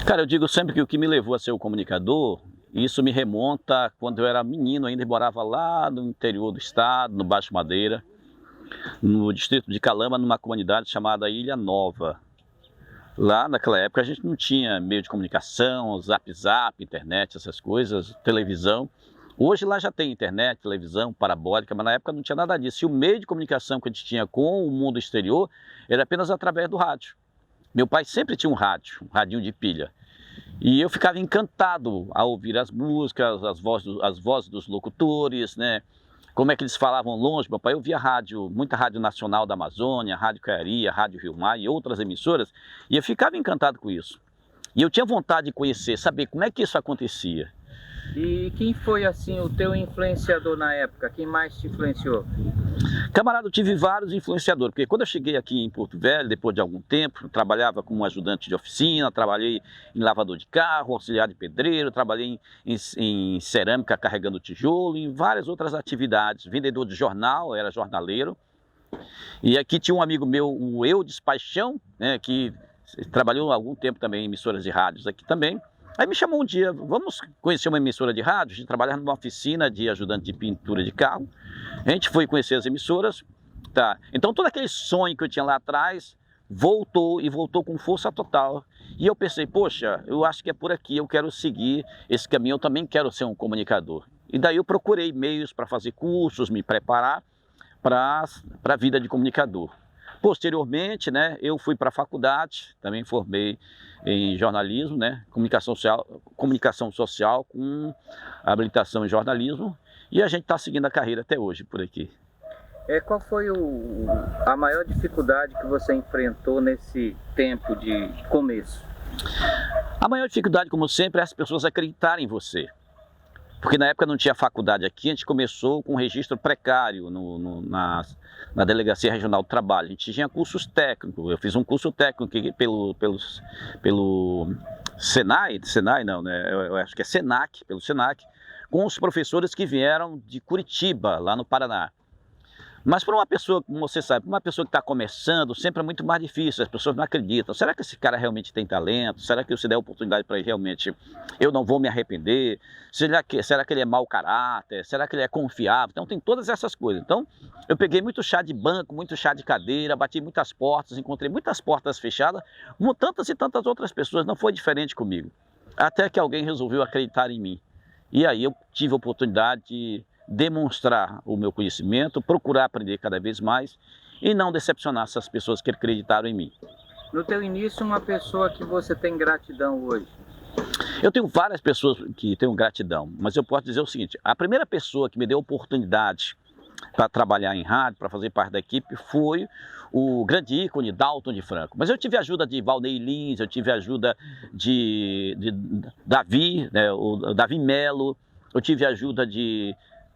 Cara, eu digo sempre que o que me levou a ser o comunicador, isso me remonta quando eu era menino ainda e morava lá no interior do estado, no Baixo Madeira, no distrito de Calama, numa comunidade chamada Ilha Nova. Lá naquela época a gente não tinha meio de comunicação, zap, internet, essas coisas, televisão. Hoje lá já tem internet, televisão, parabólica, mas na época não tinha nada disso. E o meio de comunicação que a gente tinha com o mundo exterior era apenas através do rádio. Meu pai sempre tinha um radinho de pilha. E eu ficava encantado ao ouvir as músicas, as vozes dos locutores, né? Como é que eles falavam longe. Meu pai ouvia rádio, muita rádio nacional da Amazônia, Rádio Caiaria, Rádio Rio Mar e outras emissoras, e eu ficava encantado com isso. E eu tinha vontade de conhecer, saber como é que isso acontecia. E quem foi assim o teu influenciador na época? Quem mais te influenciou? Camarada, eu tive vários influenciadores, porque quando eu cheguei aqui em Porto Velho, depois de algum tempo, eu trabalhava como ajudante de oficina, trabalhei em lavador de carro, auxiliar de pedreiro, trabalhei em cerâmica carregando tijolo, em várias outras atividades, vendedor de jornal, era jornaleiro. E aqui tinha um amigo meu, o Eudes Paixão, né, que trabalhou há algum tempo também em emissoras de rádios aqui também. Aí me chamou um dia, vamos conhecer uma emissora de rádio, a gente trabalhava numa oficina de ajudante de pintura de carro. A gente foi conhecer as emissoras, tá? Então todo aquele sonho que eu tinha lá atrás voltou e voltou com força total. E eu pensei, poxa, eu acho que é por aqui, eu quero seguir esse caminho, eu também quero ser um comunicador. E daí eu procurei meios para fazer cursos, me preparar para a vida de comunicador. Posteriormente, né, eu fui para a faculdade, também formei em jornalismo, né, comunicação social com habilitação em jornalismo, e a gente está seguindo a carreira até hoje por aqui. Qual foi a maior dificuldade que você enfrentou nesse tempo de começo? A maior dificuldade, como sempre, é as pessoas acreditarem em você. Porque na época não tinha faculdade aqui, a gente começou com um registro precário na Delegacia Regional do Trabalho. A gente tinha cursos técnicos, eu fiz um curso técnico pelo Senai não, né? Eu acho que é Senac, pelo Senac, com os professores que vieram de Curitiba, lá no Paraná. Mas para uma pessoa, como você sabe, para uma pessoa que está começando, sempre é muito mais difícil, as pessoas não acreditam. Será que esse cara realmente tem talento? Será que se der oportunidade para ele realmente, eu não vou me arrepender? Será que ele é mau caráter? Será que ele é confiável? Então tem todas essas coisas. Então eu peguei muito chá de banco, muito chá de cadeira, bati muitas portas, encontrei muitas portas fechadas, como tantas e tantas outras pessoas, não foi diferente comigo. Até que alguém resolveu acreditar em mim. E aí eu tive a oportunidade de demonstrar o meu conhecimento, procurar aprender cada vez mais e não decepcionar essas pessoas que acreditaram em mim. No teu início, uma pessoa que você tem gratidão hoje? Eu tenho várias pessoas que tenho gratidão, mas eu posso dizer o seguinte, a primeira pessoa que me deu oportunidade para trabalhar em rádio, para fazer parte da equipe, foi o grande ícone Dalton de Franco. Mas eu tive a ajuda de Valnei Lins, eu tive a ajuda de Davi, né, o Davi Melo, eu tive a ajuda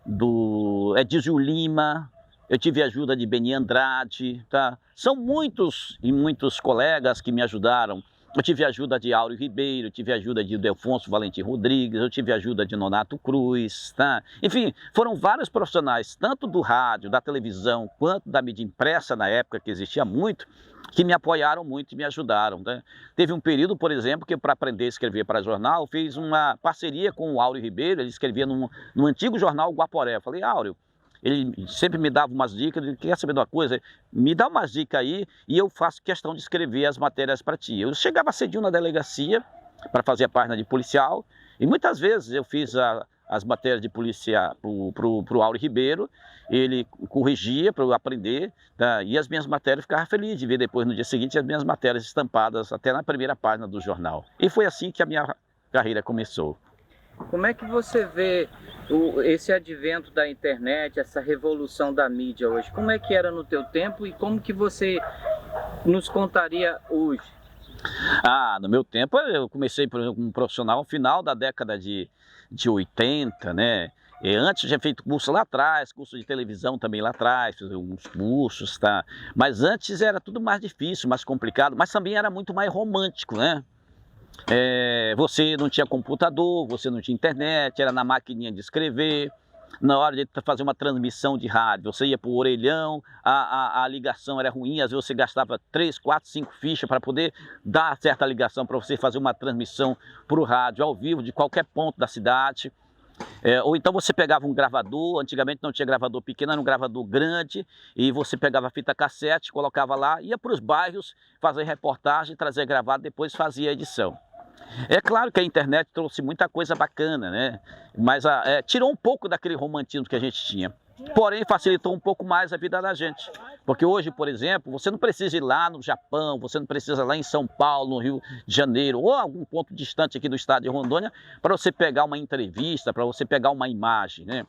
do Edísio Lima, eu tive a ajuda de Beni Andrade, tá? São muitos e muitos colegas que me ajudaram. Eu tive a ajuda de Áureo Ribeiro, eu tive a ajuda de Delfonso Valentim Rodrigues, eu tive a ajuda de Nonato Cruz, tá? Enfim, foram vários profissionais, tanto do rádio, da televisão, quanto da mídia impressa na época, que existia muito, que me apoiaram muito e me ajudaram, né? Teve um período, por exemplo, que para aprender a escrever para jornal, fiz uma parceria com o Áureo Ribeiro, ele escrevia no antigo jornal Guaporé. Eu falei, Áureo, ele sempre me dava umas dicas, ele quer saber de uma coisa, me dá umas dicas aí e eu faço questão de escrever as matérias para ti. Eu chegava cedinho na delegacia para fazer a página de policial e muitas vezes eu fiz as matérias de polícia para o Áureo Ribeiro, ele corrigia para eu aprender, tá? E as minhas matérias ficava feliz de ver depois no dia seguinte as minhas matérias estampadas até na primeira página do jornal. E foi assim que a minha carreira começou. Como é que você vê esse advento da internet, essa revolução da mídia hoje? Como é que era no teu tempo e como que você nos contaria hoje? No meu tempo eu comecei, por exemplo, como profissional no final da década de 80, né? E antes eu tinha feito curso lá atrás, curso de televisão também lá atrás, fiz alguns cursos, tá? Mas antes era tudo mais difícil, mais complicado, mas também era muito mais romântico, né? Você não tinha computador, você não tinha internet, era na maquininha de escrever. na hora de fazer uma transmissão de rádio, você ia para o orelhão, a ligação era ruim, às vezes você gastava 3, 4, 5 fichas para poder dar certa ligação para você fazer uma transmissão para o rádio ao vivo de qualquer ponto da cidade. Ou então você pegava um gravador, antigamente não tinha gravador pequeno, era um gravador grande, e você pegava a fita cassete, colocava lá, ia para os bairros fazer reportagem, trazer gravado, depois fazia a edição. É claro que a internet trouxe muita coisa bacana, né? Mas tirou um pouco daquele romantismo que a gente tinha. Porém, facilitou um pouco mais a vida da gente. Porque hoje, por exemplo, você não precisa ir lá no Japão, você não precisa ir lá em São Paulo, no Rio de Janeiro, ou algum ponto distante aqui do estado de Rondônia, para você pegar uma entrevista, para você pegar uma imagem, né?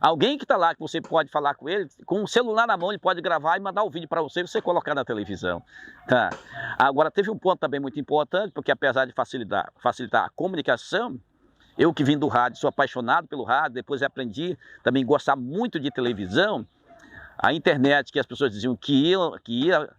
Alguém que está lá, que você pode falar com ele, com o celular na mão, ele pode gravar e mandar o vídeo para você e você colocar na televisão. Tá? Agora, teve um ponto também muito importante, porque apesar de facilitar a comunicação, eu que vim do rádio, sou apaixonado pelo rádio, depois aprendi também a gostar muito de televisão. A internet, que as pessoas diziam que ia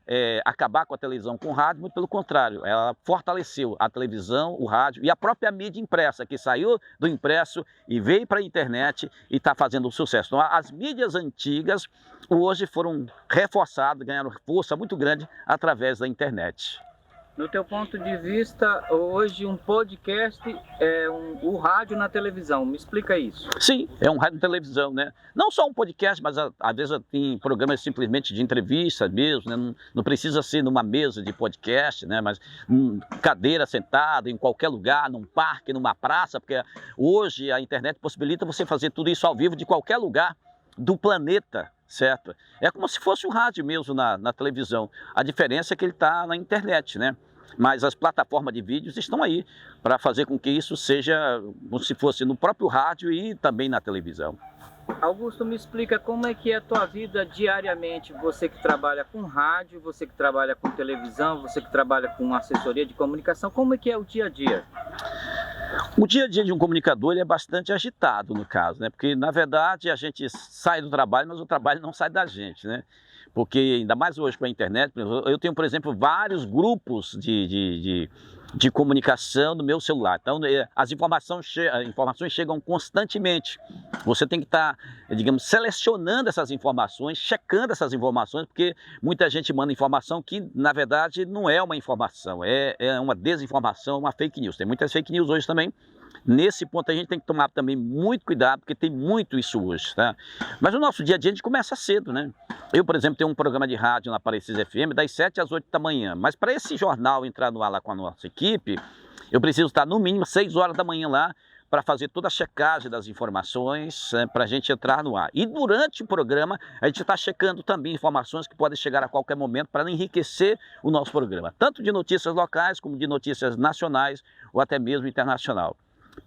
acabar com a televisão, com o rádio, muito pelo contrário, ela fortaleceu a televisão, o rádio e a própria mídia impressa, que saiu do impresso e veio para a internet e está fazendo sucesso. Então, as mídias antigas hoje foram reforçadas, ganharam força muito grande através da internet. No teu ponto de vista, hoje um podcast é o rádio na televisão. Me explica isso. Sim, é um rádio na televisão, né? Não só um podcast, mas às vezes tem programas simplesmente de entrevista mesmo, né? Não precisa ser numa mesa de podcast, né? Mas cadeira sentada em qualquer lugar, num parque, numa praça, porque hoje a internet possibilita você fazer tudo isso ao vivo de qualquer lugar do planeta, certo? É como se fosse um rádio mesmo na televisão. A diferença é que ele está na internet, né? Mas as plataformas de vídeos estão aí para fazer com que isso seja como se fosse no próprio rádio e também na televisão. Augusto, me explica como é que é a tua vida diariamente, você que trabalha com rádio, você que trabalha com televisão, você que trabalha com assessoria de comunicação, como é que é o dia a dia? O dia a dia de um comunicador ele é bastante agitado, no caso, né? Porque, na verdade, a gente sai do trabalho, mas o trabalho não sai da gente, né? Porque, ainda mais hoje com a internet, eu tenho, por exemplo, vários grupos de comunicação no meu celular. Então, as informações chegam constantemente. Você tem que estar, digamos, selecionando essas informações, checando essas informações, porque muita gente manda informação que, na verdade, não é uma informação, é uma desinformação, uma fake news. Tem muitas fake news hoje também. Nesse ponto a gente tem que tomar também muito cuidado, porque tem muito isso hoje, tá? Mas no nosso dia a dia a gente começa cedo, né? Eu, por exemplo, tenho um programa de rádio na Aparecida FM das 7 às 8 da manhã, mas para esse jornal entrar no ar lá com a nossa equipe, eu preciso estar no mínimo 6 horas da manhã lá para fazer toda a checagem das informações, para a gente entrar no ar. E durante o programa a gente está checando também informações que podem chegar a qualquer momento para enriquecer o nosso programa, tanto de notícias locais como de notícias nacionais ou até mesmo internacional.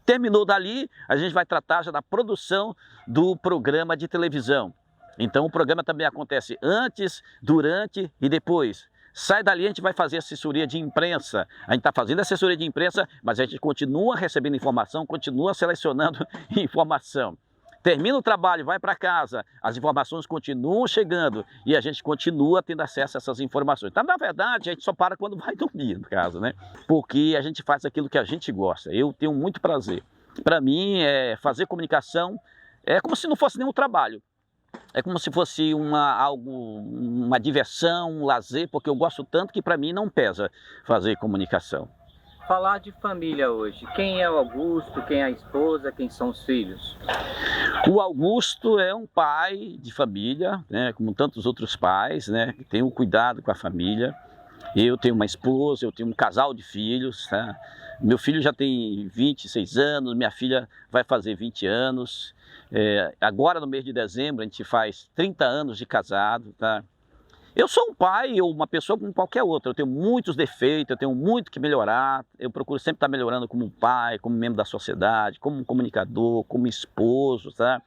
Terminou dali, a gente vai tratar já da produção do programa de televisão. Então o programa também acontece antes, durante e depois. Sai dali, a gente vai fazer assessoria de imprensa. A gente está fazendo assessoria de imprensa, mas a gente continua recebendo informação, continua selecionando informação. Termina o trabalho, vai para casa, as informações continuam chegando e a gente continua tendo acesso a essas informações. Então, na verdade, a gente só para quando vai dormir, no caso, né? Porque a gente faz aquilo que a gente gosta. Eu tenho muito prazer. Para mim, fazer comunicação é como se não fosse nenhum trabalho. É como se fosse uma diversão, um lazer, porque eu gosto tanto que para mim não pesa fazer comunicação. Falar de família hoje, quem é o Augusto, quem é a esposa, quem são os filhos? O Augusto é um pai de família, né, como tantos outros pais, né, que tem um cuidado com a família. Eu tenho uma esposa, eu tenho um casal de filhos, tá? Meu filho já tem 26 anos, minha filha vai fazer 20 anos. Agora no mês de dezembro a gente faz 30 anos de casado, tá? Eu sou um pai ou uma pessoa como qualquer outra, eu tenho muitos defeitos, eu tenho muito que melhorar, eu procuro sempre estar melhorando como pai, como membro da sociedade, como comunicador, como esposo, tá?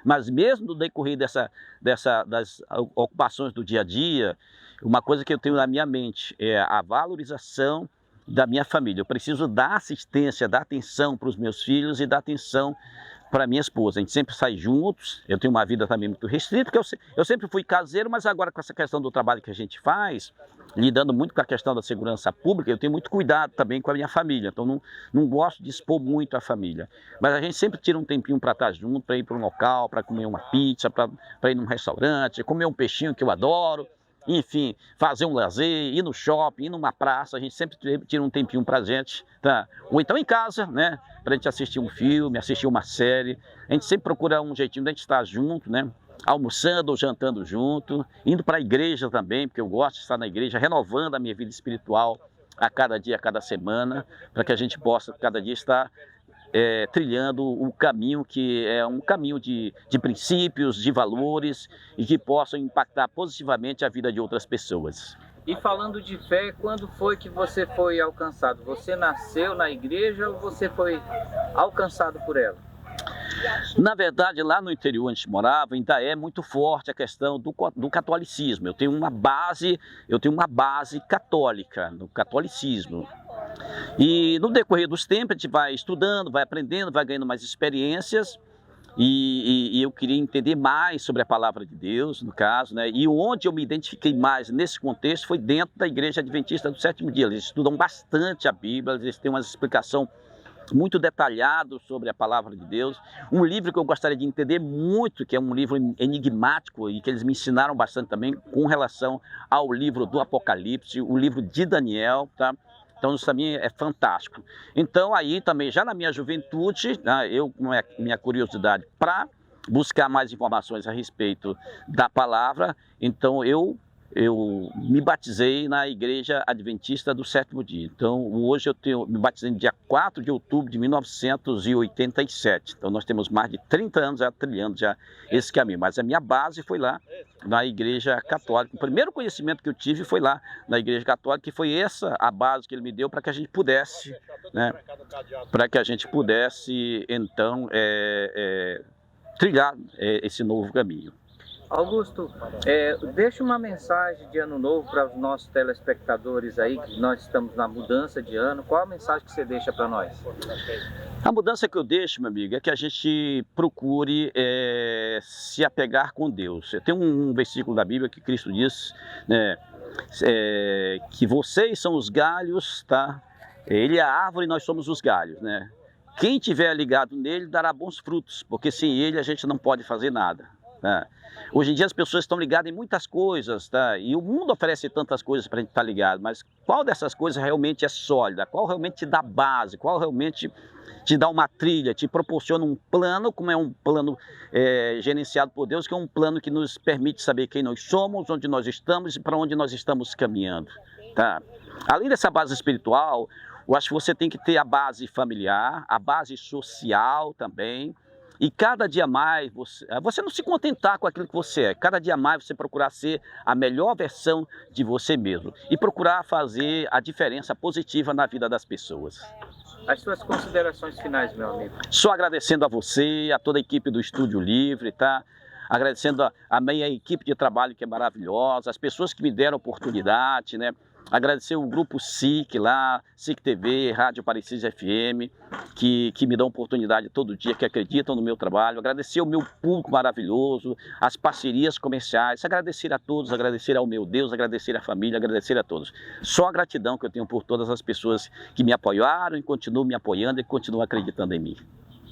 Mas mesmo no decorrer das ocupações do dia a dia, uma coisa que eu tenho na minha mente é a valorização da minha família. Eu preciso dar assistência, dar atenção para os meus filhos e dar atenção para minha esposa. A gente sempre sai juntos, eu tenho uma vida também muito restrita, porque eu sempre fui caseiro, mas agora com essa questão do trabalho que a gente faz, lidando muito com a questão da segurança pública, eu tenho muito cuidado também com a minha família, então não gosto de expor muito a família. Mas a gente sempre tira um tempinho para estar junto, para ir para um local, para comer uma pizza, para ir num restaurante, comer um peixinho que eu adoro, enfim, fazer um lazer, ir no shopping, ir numa praça, a gente sempre tira um tempinho pra gente, tá? Ou então em casa, né? Pra gente assistir um filme, assistir uma série. A gente sempre procura um jeitinho de a gente estar junto, né? Almoçando ou jantando junto, indo para a igreja também, porque eu gosto de estar na igreja, renovando a minha vida espiritual a cada dia, a cada semana, para que a gente possa cada dia estar trilhando o caminho que é um caminho de princípios, de valores e que possam impactar positivamente a vida de outras pessoas. E falando de fé, quando foi que você foi alcançado? Você nasceu na igreja ou você foi alcançado por ela? Na verdade, lá no interior onde a gente morava, ainda é muito forte a questão do catolicismo. Eu tenho uma base católica, no catolicismo. E no decorrer dos tempos a gente vai estudando, vai aprendendo, vai ganhando mais experiências e eu queria entender mais sobre a palavra de Deus, no caso, né? E onde eu me identifiquei mais nesse contexto foi dentro da Igreja Adventista do Sétimo Dia. Eles estudam bastante a Bíblia, eles têm uma explicação muito detalhada sobre a palavra de Deus. Um livro que eu gostaria de entender muito, que é um livro enigmático e que eles me ensinaram bastante também com relação ao livro do Apocalipse, o livro de Daniel, tá? Então isso também é fantástico. Então aí também, já na minha juventude, eu com minha curiosidade para buscar mais informações a respeito da palavra, então eu me batizei na Igreja Adventista do Sétimo Dia. Então hoje me batizei no dia 4 de outubro de 1987. Então nós temos mais de 30 anos já trilhando já esse caminho. Mas a minha base foi lá na Igreja Católica. O primeiro conhecimento que eu tive foi lá na Igreja Católica, que foi essa a base que ele me deu para que a gente pudesse, né, então trilhar esse novo caminho. Augusto, deixa uma mensagem de ano novo para os nossos telespectadores aí, que nós estamos na mudança de ano. Qual a mensagem que você deixa para nós? A mudança que eu deixo, meu amigo, é que a gente procure se apegar com Deus. Tem um versículo da Bíblia que Cristo diz, né, que vocês são os galhos, tá? Ele é a árvore e nós somos os galhos, né? Quem tiver ligado nele dará bons frutos, porque sem ele a gente não pode fazer nada. Tá? Hoje em dia as pessoas estão ligadas em muitas coisas, tá? E o mundo oferece tantas coisas para a gente estar ligado, mas qual dessas coisas realmente é sólida? Qual realmente te dá base? Qual realmente te dá uma trilha, te proporciona um plano, como é um plano gerenciado por Deus, que é um plano que nos permite saber quem nós somos, onde nós estamos e para onde nós estamos caminhando, tá? Além dessa base espiritual, eu acho que você tem que ter a base familiar, a base social também. E cada dia mais, você não se contentar com aquilo que você é. Cada dia mais você procurar ser a melhor versão de você mesmo. E procurar fazer a diferença positiva na vida das pessoas. As suas considerações finais, meu amigo. Só agradecendo a você, a toda a equipe do Estúdio Livre, tá? Agradecendo a minha equipe de trabalho que é maravilhosa, as pessoas que me deram oportunidade, né? Agradecer o grupo SIC lá, SIC TV, Rádio Parecis FM, que me dão oportunidade todo dia, que acreditam no meu trabalho. Agradecer o meu público maravilhoso, as parcerias comerciais, agradecer a todos, agradecer ao meu Deus, agradecer à família, agradecer a todos. Só a gratidão que eu tenho por todas as pessoas que me apoiaram e continuam me apoiando e continuam acreditando em mim.